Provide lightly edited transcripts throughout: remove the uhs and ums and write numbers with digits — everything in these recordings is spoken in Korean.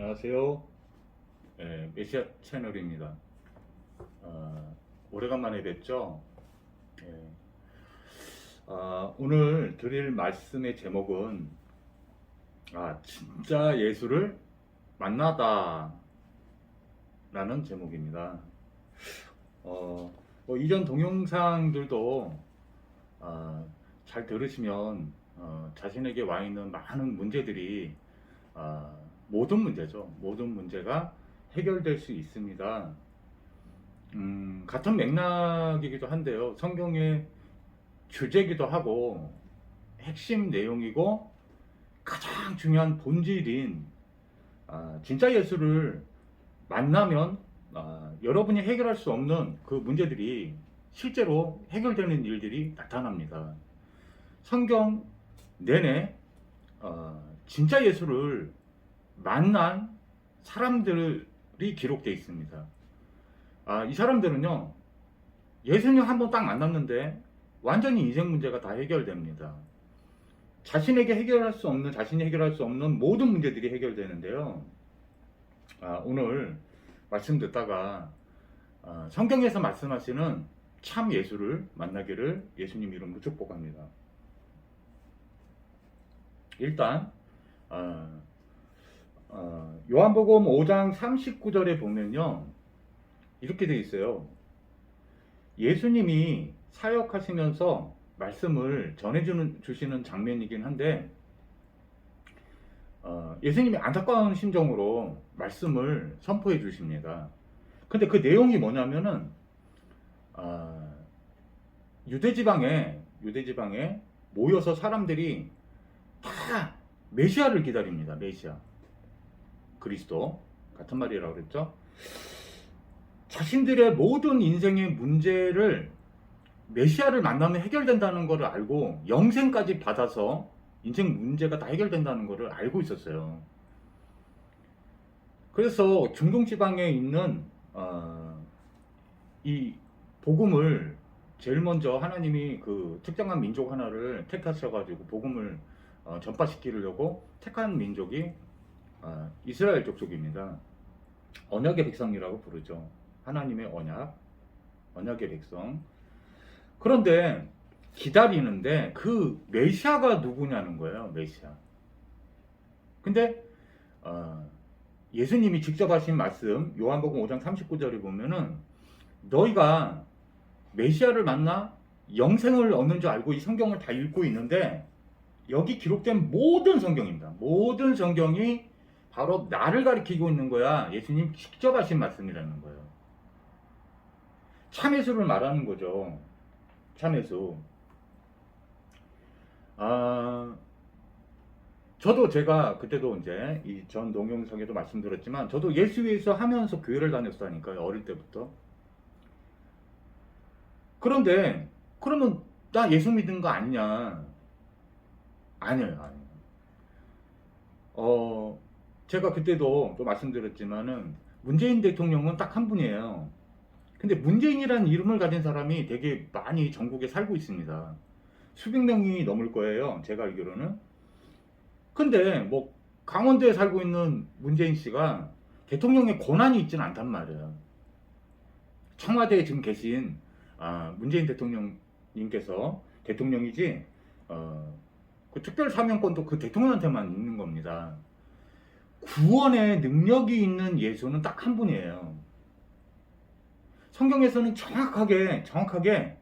안녕하세요. 메시아 채널입니다. 오래간만에 뵙죠. 예, 오늘 드릴 말씀의 제목은 진짜 예수를 만나다 라는 제목입니다. 이전 동영상들도 잘 들으시면 자신에게 와 있는 많은 문제들이 모든 문제죠. 모든 문제가 해결될 수 있습니다. 같은 맥락이기도 한데요. 성경의 주제이기도 하고 핵심 내용이고 가장 중요한 본질인 진짜 예수를 만나면 여러분이 해결할 수 없는 그 문제들이 실제로 해결되는 일들이 나타납니다. 성경 내내 진짜 예수를 만난 사람들이 기록되어 있습니다. 이 사람들은요, 예수님 한 번 딱 만났는데 완전히 인생 문제가 다 해결됩니다. 자신이 해결할 수 없는 모든 문제들이 해결되는데요. 오늘 말씀 듣다가 성경에서 말씀하시는 참 예수를 만나기를 예수님 이름으로 축복합니다. 일단 요한복음 5장 39절에 보면요, 이렇게 되어 있어요. 예수님이 사역하시면서 말씀을 전해주시는 장면이긴 한데, 예수님이 안타까운 심정으로 말씀을 선포해 주십니다. 근데 그 내용이 뭐냐면은 유대지방에 모여서 사람들이 다 메시아를 기다립니다. 메시아, 그리스도 같은 말이라고 그랬죠. 자신들의 모든 인생의 문제를 메시아를 만나면 해결된다는 것을 알고 영생까지 받아서 인생 문제가 다 해결된다는 것을 알고 있었어요. 그래서 중동 지방에 있는 이 복음을 제일 먼저 하나님이 그 특정한 민족 하나를 택하셔가지고 복음을 전파시키려고 택한 민족이 이스라엘 족속입니다. 언약의 백성이라고 부르죠. 하나님의 언약의 백성. 그런데 기다리는데 그 메시아가 누구냐는 거예요. 메시아. 근데 예수님이 직접 하신 말씀 요한복음 5장 39절에 보면은 너희가 메시아를 만나 영생을 얻는 줄 알고 이 성경을 다 읽고 있는데, 여기 기록된 모든 성경입니다. 모든 성경이 바로 나를 가리키고 있는 거야. 예수님 직접 하신 말씀이라는 거예요. 참예수를 말하는 거죠. 참예수. 저도 제가 그때도 이제 이 전 동영상에도 말씀드렸지만, 저도 예수 위해서 하면서 교회를 다녔다니까요. 어릴 때부터. 그런데 그러면 나 예수 믿은 거 아니냐? 아니에요. 제가 그때도 또 말씀드렸지만은 문재인 대통령은 딱 한 분이에요. 근데 문재인이라는 이름을 가진 사람이 되게 많이 전국에 살고 있습니다. 수백 명이 넘을 거예요. 제가 알기로는. 근데 뭐 강원도에 살고 있는 문재인 씨가 대통령의 권한이 있지는 않단 말이에요. 청와대에 지금 계신 문재인 대통령님께서 대통령이지, 그 특별 사명권도 그 대통령한테만 있는 겁니다. 구원의 능력이 있는 예수는 딱 한 분이에요. 성경에서는 정확하게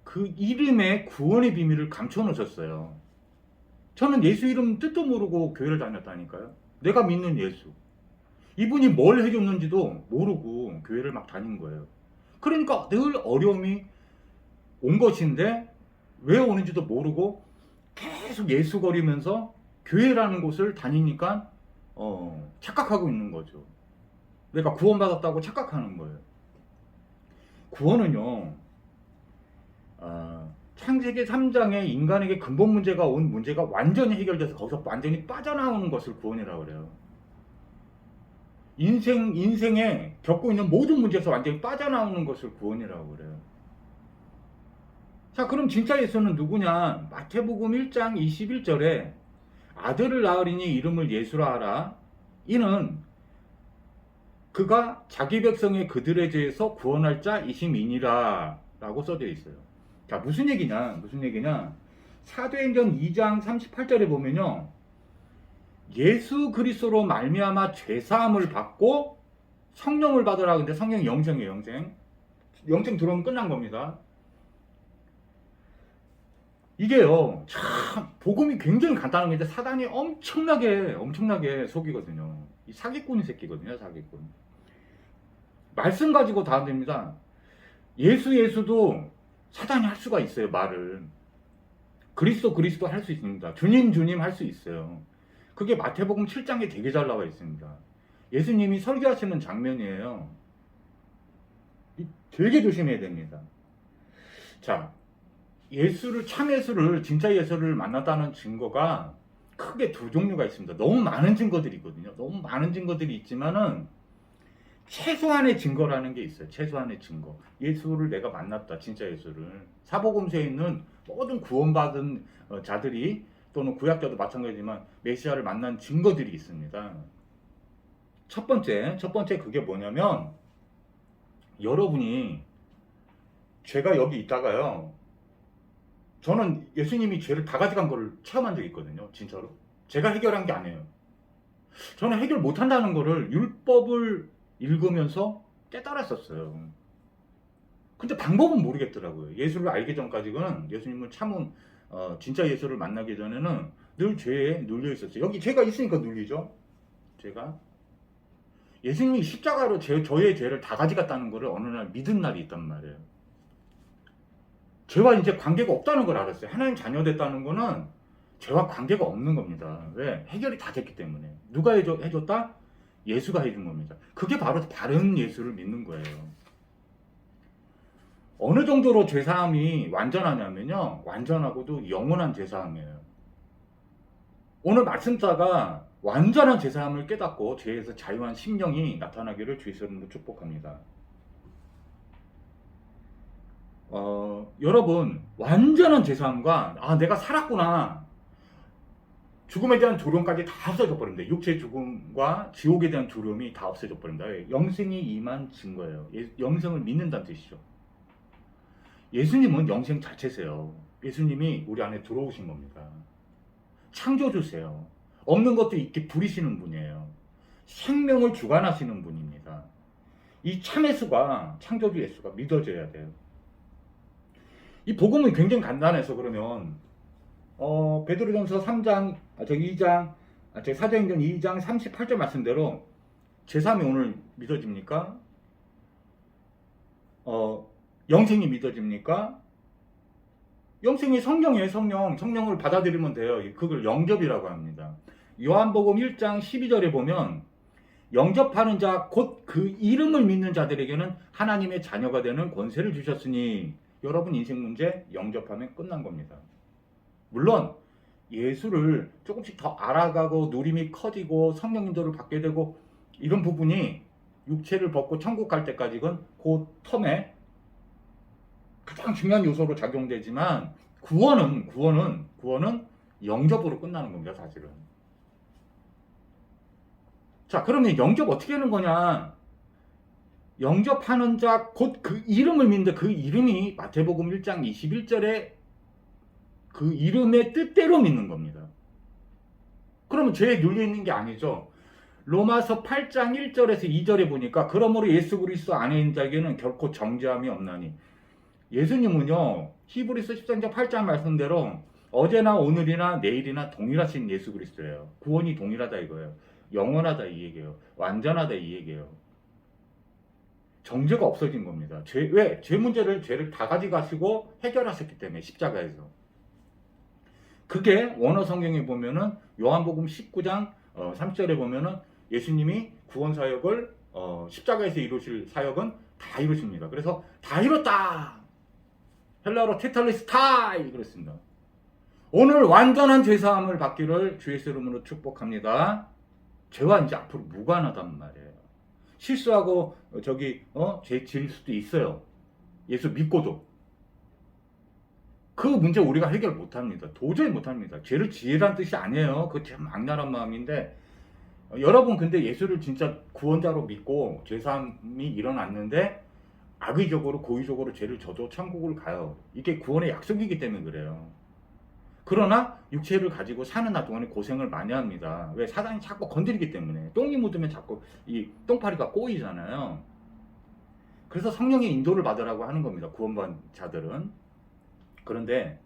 그 이름의 구원의 비밀을 감춰 놓으셨어요. 저는 예수 이름 뜻도 모르고 교회를 다녔다니까요. 내가 믿는 예수. 이분이 뭘 해줬는지도 모르고 교회를 막 다닌 거예요. 그러니까 늘 어려움이 온 것인데 왜 오는지도 모르고 계속 예수거리면서 교회라는 곳을 다니니까 착각하고 있는 거죠. 내가 구원받았다고 착각하는 거예요. 구원은요, 창세기 3장에 인간에게 근본 문제가 온 문제가 완전히 해결돼서 거기서 완전히 빠져나오는 것을 구원이라고 그래요. 인생에 겪고 있는 모든 문제에서 완전히 빠져나오는 것을 구원이라고 그래요. 자, 그럼 진짜 예수는 누구냐? 마태복음 1장 21절에 아들을 낳으리니 이름을 예수라 하라. 이는 그가 자기 백성의 그들의 죄에서 구원할 자이심이니라 라고 써져 있어요. 자, 무슨 얘기냐? 사도행전 2장 38절에 보면요. 예수 그리스도로 말미암아 죄사함을 받고 성령을 받으라. 근데 성령이 영생이에요. 영생 들어오면 끝난 겁니다. 이게요, 참 복음이 굉장히 간단한 건데 사단이 엄청나게 속이거든요. 이 사기꾼이 새끼거든요. 사기꾼. 말씀 가지고 다 안 됩니다. 예수도 사단이 할 수가 있어요. 말을 그리스도 할 수 있습니다. 주님 할 수 있어요. 그게 마태복음 7장에 되게 잘 나와 있습니다. 예수님이 설교하시는 장면이에요. 되게 조심해야 됩니다. 자, 참 예수를, 진짜 예수를 만났다는 증거가 크게 두 종류가 있습니다. 너무 많은 증거들이 있거든요. 너무 많은 증거들이 있지만은 최소한의 증거라는 게 있어요. 최소한의 증거. 예수를 내가 만났다. 진짜 예수를. 사복음서에 있는 모든 구원받은 자들이 또는 구약자도 마찬가지지만 메시아를 만난 증거들이 있습니다. 첫 번째 그게 뭐냐면 여러분이 제가 여기 있다가요. 저는 예수님이 죄를 다 가져간 거를 체험한 적이 있거든요. 진짜로. 제가 해결한 게 아니에요. 저는 해결 못한다는 거를 율법을 읽으면서 깨달았었어요. 근데 방법은 모르겠더라고요. 예수를 알기 전까지는 예수님을 참은 진짜 예수를 만나기 전에는 늘 죄에 눌려 있었어요. 여기 죄가 있으니까 눌리죠. 제가 예수님이 십자가로 저의 죄를 다 가져갔다는 거를 어느 날 믿은 날이 있단 말이에요. 죄와 이제 관계가 없다는 걸 알았어요. 하나님 자녀 됐다는 거는 죄와 관계가 없는 겁니다. 왜? 해결이 다 됐기 때문에. 누가 해줬다? 예수가 해준 겁니다. 그게 바로 바른 예수를 믿는 거예요. 어느 정도로 죄사함이 완전하냐면요. 완전하고도 영원한 죄사함이에요. 오늘 말씀자가 완전한 죄사함을 깨닫고 죄에서 자유한 심령이 나타나기를 주의 이름으로 축복합니다. 여러분 완전한 죄사함과 내가 살았구나. 죽음에 대한 두려움까지 다 없어져 버립니다. 육체의 죽음과 지옥에 대한 두려움이 다 없어져 버립니다. 영생이 임한 증거예요. 영생을 믿는다는 뜻이죠. 예수님은 영생 자체세요. 예수님이 우리 안에 들어오신 겁니다. 창조주세요. 없는 것도 있게 부리시는 분이에요. 생명을 주관하시는 분입니다. 이 참 예수가, 창조주 예수가 믿어져야 돼요. 이 복음은 굉장히 간단해서 그러면 베드로전서 3장, 사도행전 2장 38절 말씀대로 제3이 오늘 믿어집니까? 영생이 믿어집니까? 영생이 성령이에요. 성령을 받아들이면 돼요. 그걸 영접이라고 합니다. 요한복음 1장 12절에 보면 영접하는 자 곧 그 이름을 믿는 자들에게는 하나님의 자녀가 되는 권세를 주셨으니 여러분 인생 문제 영접하면 끝난 겁니다. 물론 예수를 조금씩 더 알아가고 누림이 커지고 성령님들을 받게 되고 이런 부분이 육체를 벗고 천국 갈 때까지는 그 텀에 가장 중요한 요소로 작용되지만 구원은 영접으로 끝나는 겁니다. 사실은. 자, 그러면 영접 어떻게 하는 거냐? 영접하는 자 곧 그 이름을 믿는데 그 이름이 마태복음 1장 21절에 그 이름의 뜻대로 믿는 겁니다. 그러면 죄에 눌려 있는 게 아니죠. 로마서 8장 1절에서 2절에 보니까 그러므로 예수 그리스도 안에 있는 자에게는 결코 정죄함이 없나니 예수님은요 히브리서 13장 8장 말씀대로 어제나 오늘이나 내일이나 동일하신 예수 그리스도예요. 구원이 동일하다 이거예요. 영원하다 이 얘기예요. 완전하다 이 얘기예요. 정죄가 없어진 겁니다. 왜? 죄를 다 가져가시고 해결하셨기 때문에 십자가에서. 그게 원어 성경에 보면은 요한복음 19장 3절에 보면은 예수님이 구원 사역을 십자가에서 이루실 사역은 다 이루십니다. 그래서 다 이뤘다. 헬라어로 테탈리스타이 그랬습니다. 오늘 완전한 죄사함을 받기를 주의 이름으로 축복합니다. 죄와 이제 앞으로 무관하단 말이에요. 실수하고 죄 지을 수도 있어요. 예수 믿고도. 그 문제 우리가 해결 못합니다. 도저히 못합니다. 죄를 지으란 뜻이 아니에요. 그거 참 악랄한 마음인데 여러분 근데 예수를 진짜 구원자로 믿고 죄사함이 일어났는데 악의적으로 고의적으로 죄를 져도 천국을 가요. 이게 구원의 약속이기 때문에 그래요. 그러나 육체를 가지고 사는 날 동안에 고생을 많이 합니다. 왜? 사단이 자꾸 건드리기 때문에. 똥이 묻으면 자꾸 이 똥파리가 꼬이잖아요. 그래서 성령의 인도를 받으라고 하는 겁니다. 구원받은 자들은. 그런데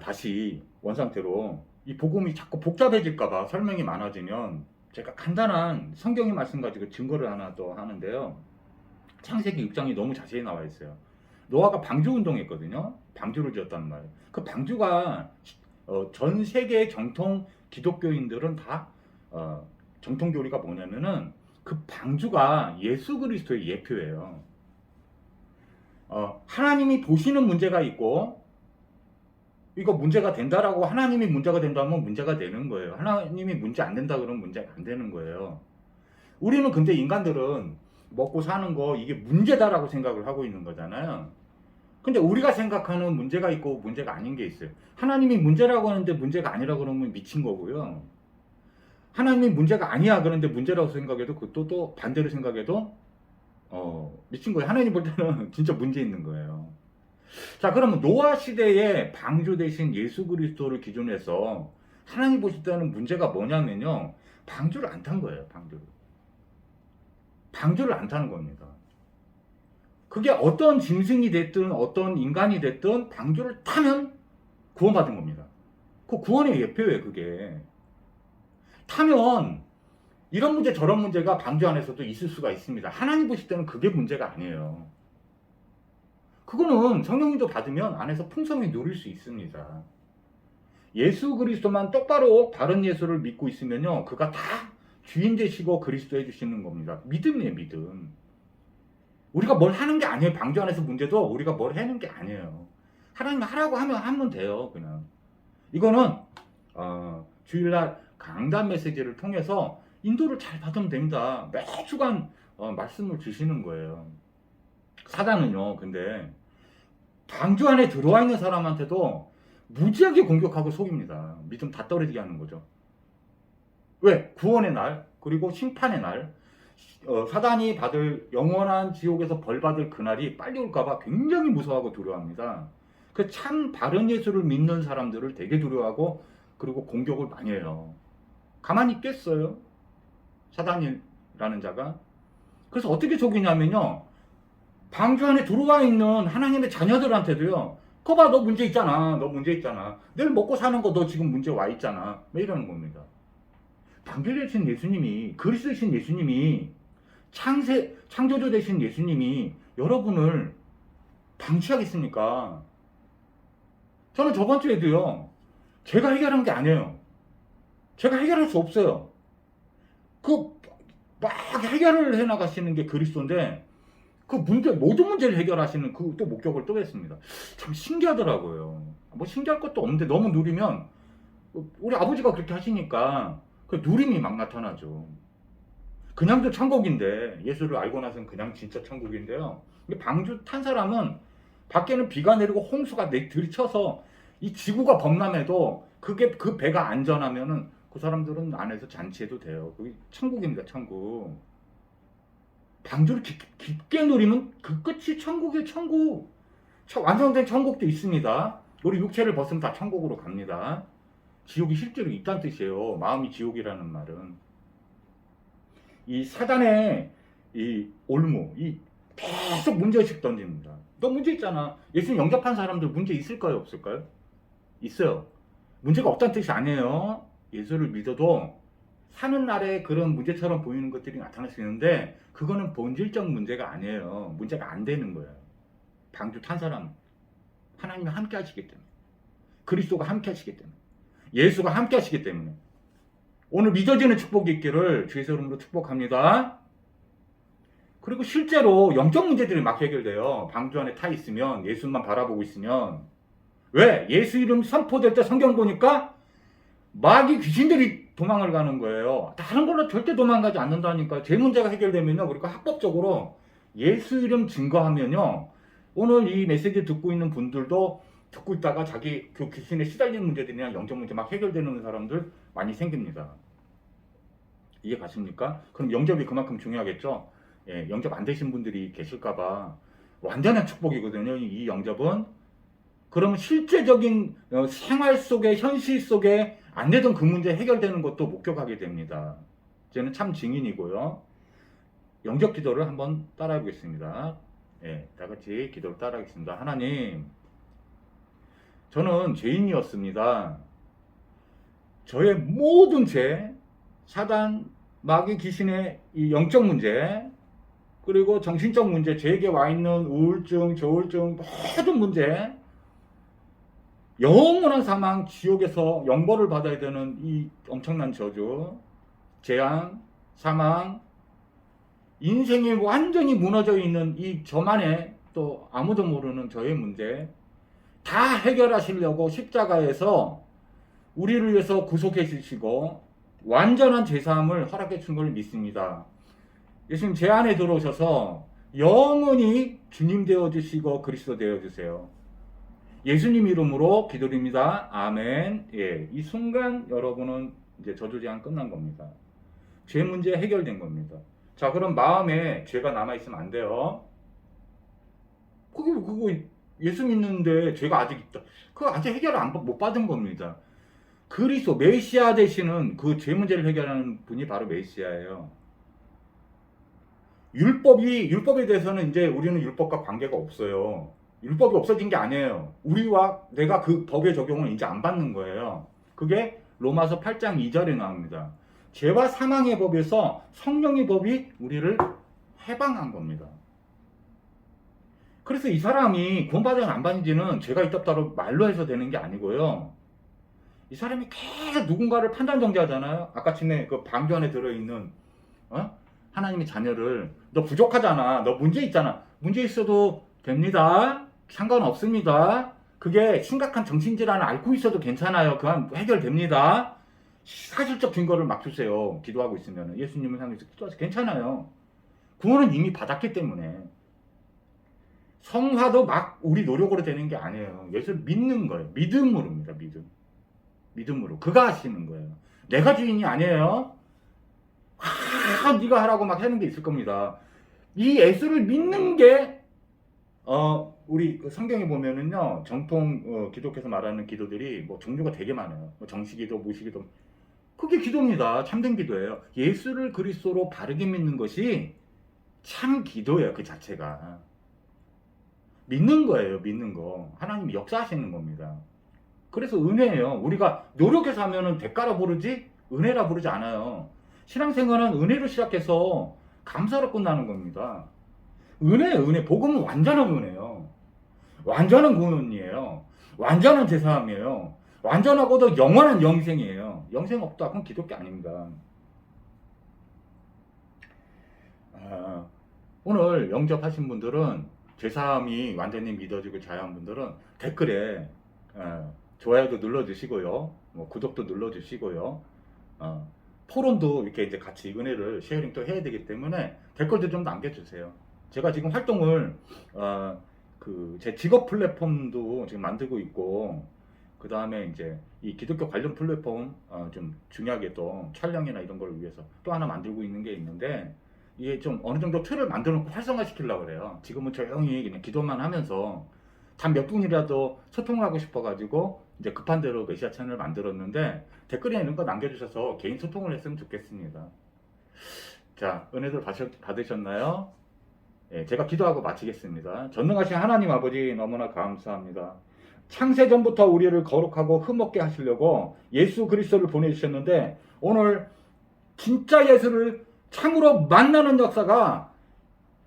다시 원상태로 이 복음이 자꾸 복잡해질까봐 설명이 많아지면 제가 간단한 성경의 말씀 가지고 증거를 하나 또 하는데요. 창세기 6장이 너무 자세히 나와 있어요. 노아가 방주 운동했거든요. 방주를 지었단 말이에요. 그 방주가 전 세계 정통 기독교인들은 다 정통 교리가 뭐냐면은 그 방주가 예수 그리스도의 예표예요. 하나님이 보시는 문제가 있고 이거 문제가 된다라고 하나님이 문제가 된다면 문제가 되는 거예요. 하나님이 문제 안 된다 그러면 문제가 안 되는 거예요. 우리는 근데 인간들은 먹고 사는 거 이게 문제다라고 생각을 하고 있는 거잖아요. 근데 우리가 생각하는 문제가 있고 문제가 아닌 게 있어요. 하나님이 문제라고 하는데 문제가 아니라고 그러면 미친 거고요. 하나님이 문제가 아니야 그런데 문제라고 생각해도 그것도 또 반대로 생각해도 미친 거예요. 하나님 볼 때는 진짜 문제 있는 거예요. 자, 그러면 노아 시대에 방주 대신 예수 그리스도를 기준으로 해서 하나님 보실 때는 문제가 뭐냐면요. 방주를 안 탄 거예요. 방주를 안 타는 겁니다. 그게 어떤 짐승이 됐든 어떤 인간이 됐든 방주를 타면 구원받은 겁니다. 그 구원의 예표예요. 그게. 타면 이런 문제 저런 문제가 방주 안에서도 있을 수가 있습니다. 하나님 보실 때는 그게 문제가 아니에요. 그거는 성령님도 받으면 안에서 풍성히 누릴 수 있습니다. 예수 그리스도만 똑바로 다른 예수를 믿고 있으면요. 그가 다 주인 되시고 그리스도 해주시는 겁니다. 믿음이에요. 믿음. 우리가 뭘 하는 게 아니에요. 방주 안에서 문제도 우리가 뭘 하는 게 아니에요. 하나님 하라고 하면 돼요. 그냥. 이거는 주일날 강단 메시지를 통해서 인도를 잘 받으면 됩니다. 매주간 말씀을 주시는 거예요. 사단은요. 근데 방주 안에 들어와 있는 사람한테도 무지하게 공격하고 속입니다. 믿음 다 떨어지게 하는 거죠. 왜? 구원의 날 그리고 심판의 날 사단이 받을 영원한 지옥에서 벌받을 그날이 빨리 올까봐 굉장히 무서워하고 두려워합니다. 그 참 바른 예수를 믿는 사람들을 되게 두려워하고 그리고 공격을 많이 해요. 가만히 있겠어요? 사단이라는 자가. 그래서 어떻게 속이냐면요. 방주 안에 들어와 있는 하나님의 자녀들한테도요. 거봐 너 문제 있잖아. 너 문제 있잖아. 내일 먹고 사는 거 너 지금 문제 와 있잖아. 왜 이러는 겁니다. 방주 되신 예수님이 그리스도 되신 예수님이 창조주 되신 예수님이 여러분을 방치하겠습니까? 저는 저번 주에도요. 제가 해결한 게 아니에요. 제가 해결할 수 없어요. 막 해결을 해나가시는 게 그리스도인데 그 모든 문제를 해결하시는 그 또 목적을 또 했습니다. 참 신기하더라고요. 뭐 신기할 것도 없는데 너무 누리면 우리 아버지가 그렇게 하시니까 그 누림이 막 나타나죠. 그냥도 천국인데 예수를 알고 나서는 그냥 진짜 천국인데요. 방주 탄 사람은 밖에는 비가 내리고 홍수가 들이쳐서 이 지구가 범람해도 그 배가 안전하면은 그 사람들은 안에서 잔치해도 돼요. 그게 천국입니다. 천국. 방주를 깊게 누리면 그 끝이 천국이에요. 천국. 완성된 천국도 있습니다. 우리 육체를 벗으면 다 천국으로 갑니다. 지옥이 실제로 있다는 뜻이에요. 마음이 지옥이라는 말은. 이 사단의 이 올무, 계속 문제의식 던집니다. 너 문제 있잖아. 예수님 영접한 사람들 문제 있을까요? 없을까요? 있어요. 문제가 없다는 뜻이 아니에요. 예수를 믿어도 사는 날에 그런 문제처럼 보이는 것들이 나타날 수 있는데 그거는 본질적 문제가 아니에요. 문제가 안 되는 거예요. 방주 탄 사람 하나님이 함께 하시기 때문에 그리스도가 함께 하시기 때문에 예수가 함께 하시기 때문에 오늘 믿어지는 축복이 있기를 주의 이름으로 축복합니다. 그리고 실제로 영적 문제들이 막 해결돼요. 방주 안에 타 있으면 예수만 바라보고 있으면 왜? 예수 이름 선포될 때 성경 보니까 마귀 귀신들이 도망을 가는 거예요. 다른 걸로 절대 도망가지 않는다니까. 제 문제가 해결되면요. 그러니까 합법적으로 예수 이름 증거하면요. 오늘 이 메시지 듣고 있는 분들도 듣고 있다가 자기 그 귀신에 시달리는 문제들이나 영적 문제 막 해결되는 사람들 많이 생깁니다. 이해 가십니까? 그럼 영접이 그만큼 중요하겠죠? 예, 영접 안 되신 분들이 계실까봐 완전한 축복이거든요. 이 영접은. 그럼 실제적인 생활 속에, 현실 속에 안 되던 그 문제 해결되는 것도 목격하게 됩니다. 저는 참 증인이고요. 영접 기도를 한번 따라해 보겠습니다. 예, 다 같이 기도를 따라하겠습니다. 하나님, 저는 죄인이었습니다. 저의 모든 죄, 사단, 마귀 귀신의 이 영적 문제, 그리고 정신적 문제, 제게 와 있는 우울증, 조울증, 모든 문제, 영원한 사망, 지옥에서 영벌을 받아야 되는 이 엄청난 저주, 재앙, 사망, 인생이 완전히 무너져 있는 이 저만의 또 아무도 모르는 저의 문제 다 해결하시려고 십자가에서 우리를 위해서 구속해 주시고 완전한 제사함을 허락해 준 걸 믿습니다. 예수님 제 안에 들어오셔서 영원히 주님 되어주시고 그리스도 되어주세요. 예수님 이름으로 기도드립니다. 아멘. 예, 이 순간 여러분은 이제 저주제한 끝난 겁니다. 죄 문제 해결된 겁니다. 자, 그럼 마음에 죄가 남아있으면 안 돼요. 그거 예수 믿는데 죄가 아직 있다. 그거 아직 해결을 못 받은 겁니다. 그리스도 메시아 되시는 그 죄 문제를 해결하는 분이 바로 메시아예요. 율법에 대해서는 이제 우리는 율법과 관계가 없어요. 율법이 없어진 게 아니에요. 우리와 내가 그 법의 적용을 이제 안 받는 거예요. 그게 로마서 8장 2절에 나옵니다. 죄와 사망의 법에서 성령의 법이 우리를 해방한 겁니다. 그래서 이 사람이 구원받은 안 받는지는 죄가 있다고 말로 해서 되는 게 아니고요. 이 사람이 계속 누군가를 판단정지하잖아요. 아까 전에 그 방주 안에 들어있는 하나님의 자녀를 너 부족하잖아. 너 문제 있잖아. 문제 있어도 됩니다. 상관없습니다. 그게 심각한 정신질환을 앓고 있어도 괜찮아요. 그건 해결됩니다. 사실적 증거를 막 주세요. 기도하고 있으면 예수님을 향해서 기도하세요. 괜찮아요. 구원은 이미 받았기 때문에. 성화도 막 우리 노력으로 되는 게 아니에요. 예수를 믿는 거예요. 믿음으로입니다. 믿음으로. 그가 하시는 거예요. 내가 주인이 아니에요. 네가 하라고 막 하는 게 있을 겁니다. 이 예수를 믿는 게 우리 성경에 보면은요, 정통 기독교에서 말하는 기도들이 뭐 종류가 되게 많아요. 뭐 정식기도, 무식기도. 그게 기도입니다. 참된 기도예요. 예수를 그리스도로 바르게 믿는 것이 참 기도예요. 그 자체가. 믿는 거예요. 믿는 거. 하나님이 역사하시는 겁니다. 그래서 은혜예요. 우리가 노력해서 하면은 대가라 부르지 은혜라 부르지 않아요. 신앙생활은 은혜로 시작해서 감사로 끝나는 겁니다. 은혜. 복음은 완전한 은혜예요. 완전한 구원이에요. 완전한 제사함이에요. 완전하고도 영원한 영생이에요. 영생 없다. 그건 기독교 아닙니다. 오늘 영접하신 분들은 제사함이 완전히 믿어지고 자유한 분들은 댓글에 좋아요도 눌러주시고요. 뭐 구독도 눌러주시고요. 포럼도 이렇게 이제 같이 은혜를 쉐어링 또 해야 되기 때문에 댓글도 좀 남겨주세요. 제가 지금 활동을 제 직업 플랫폼도 지금 만들고 있고, 그 다음에 이제 이 기독교 관련 플랫폼 좀 중요하게 또 촬영이나 이런 걸 위해서 또 하나 만들고 있는 게 있는데, 이게 좀 어느 정도 틀을 만들어 놓고 활성화 시키려고 그래요. 지금은 조용히 그냥 기도만 하면서 단 몇 분이라도 소통을 하고 싶어가지고 이제 급한 대로 메시아 채널을 만들었는데, 댓글에 이런 거 남겨주셔서 개인 소통을 했으면 좋겠습니다. 자, 은혜들 받으셨나요? 예, 제가 기도하고 마치겠습니다. 전능하신 하나님 아버지 너무나 감사합니다. 창세전부터 우리를 거룩하고 흠없게 하시려고 예수 그리스도를 보내주셨는데, 오늘 진짜 예수를 참으로 만나는 역사가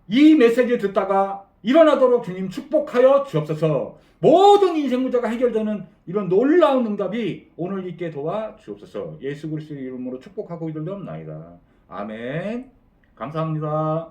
이 메시지 듣다가 일어나도록 주님 축복하여 주옵소서. 모든 인생 문제가 해결되는 이런 놀라운 응답이 오늘 있게 도와 주옵소서. 예수 그리스도의 이름으로 축복하고 기도드리옵나이다. 아멘. 감사합니다.